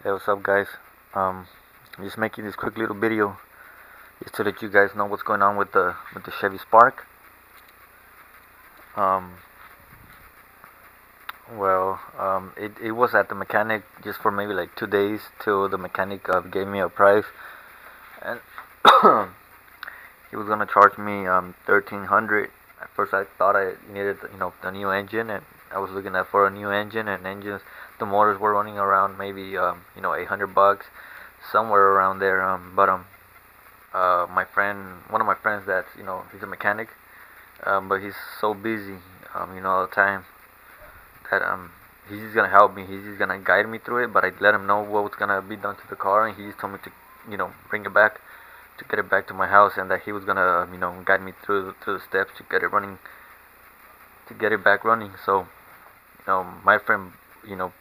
Hey, what's up, guys? I'm just making this quick little video just to let you guys know what's going on with the Chevy Spark. Um, it was at the mechanic just for maybe like 2 days till the mechanic gave me a price, and he was gonna charge me 1,300. At first, I thought I needed the new engine, and I was looking at for a new engine, and engines, the motors were running around maybe $800, somewhere around there. My friend, one of my friends, that's he's a mechanic, but he's so busy, all the time, that he's just gonna help me. He's just gonna guide me through it. But I let him know what was gonna be done to the car, and he just told me to bring it back, to get it back to my house, and that he was gonna guide me through the steps to get it running, to get it back running. So my friend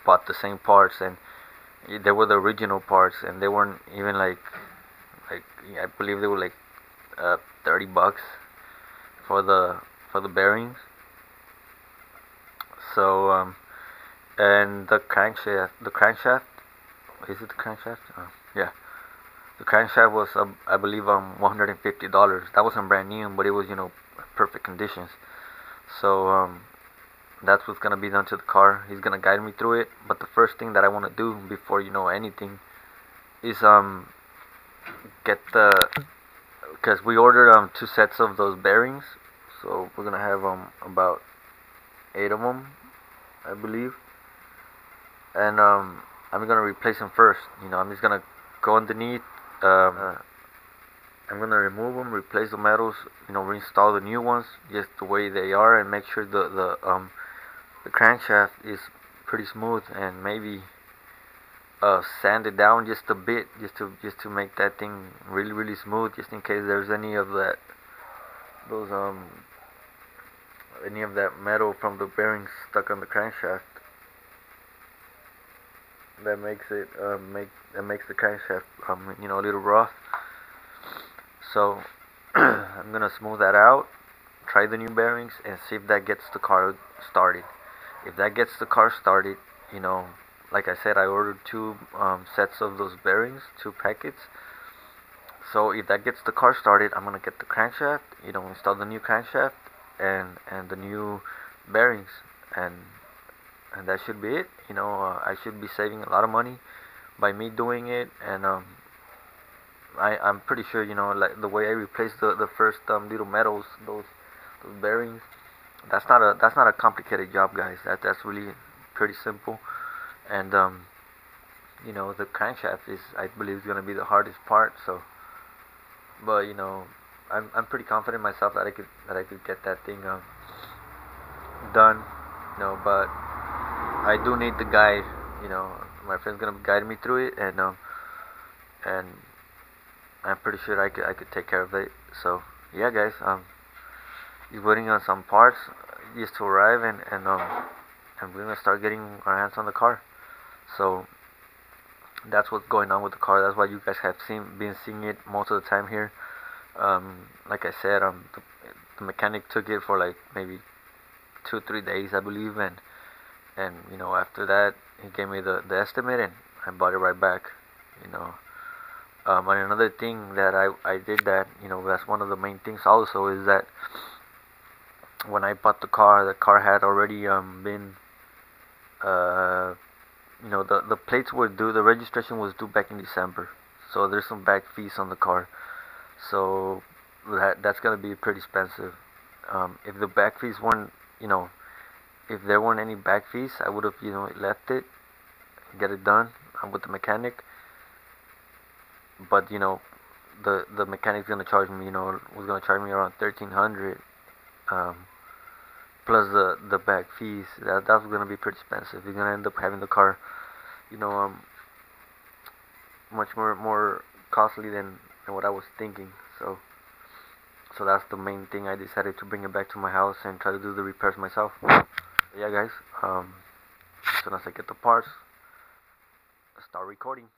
bought the same parts, and they were the original parts, and they weren't even like I believe they were like $30 for the bearings. So and the crankshaft, is it the crankshaft? Yeah, the crankshaft was I believe $150. That wasn't brand new, but it was perfect conditions. So that's what's gonna be done to the car. He's gonna guide me through it. But the first thing that I want to do before anything is get the, because we ordered 2 sets of those bearings, so we're gonna have about 8 of them, I believe. And I'm gonna replace them first. I'm just gonna go underneath. I'm gonna remove them, replace the metals, reinstall the new ones just the way they are, and make sure the crankshaft is pretty smooth, and maybe sand it down just a bit, just to make that thing really smooth, just in case there's any of that metal from the bearings stuck on the crankshaft that makes it makes the crankshaft a little rough. So I'm gonna smooth that out, try the new bearings, and see if that gets the car started. If that gets the car started, like I said, I ordered 2 sets of those bearings, 2 packets. So if that gets the car started, I'm gonna get the crankshaft, install the new crankshaft and the new bearings, and that should be it. I should be saving a lot of money by me doing it, and I'm pretty sure like the way I replaced the first little metals, those bearings. That's not a complicated job, guys. That's really pretty simple. And the crankshaft is, I believe, is gonna be the hardest part. So, but I'm pretty confident myself that I could get that thing done. But I do need the guide. My friend's gonna guide me through it, and I'm pretty sure I could take care of it. So yeah, guys, he's waiting on some parts just to arrive, and we're gonna start getting our hands on the car. So that's what's going on with the car. That's why you guys have been seeing it most of the time here. Like I said, the mechanic took it for like maybe 2-3 days, I believe, and after that he gave me the estimate, and I bought it right back. And another thing that I did, that that's one of the main things also, is that when I bought the car had already been the plates were due, the registration was due back in December, so there's some back fees on the car. So that's gonna be pretty expensive. If the back fees weren't, if there weren't any back fees, I would have left it, get it done with the mechanic. But the mechanic's gonna charge me, was gonna charge me around 1,300, plus the back fees. That's gonna be pretty expensive. You're gonna end up having the car, much more costly than what I was thinking. So that's the main thing. I decided to bring it back to my house and try to do the repairs myself. Yeah, guys. As soon as I get the parts, I'll start recording.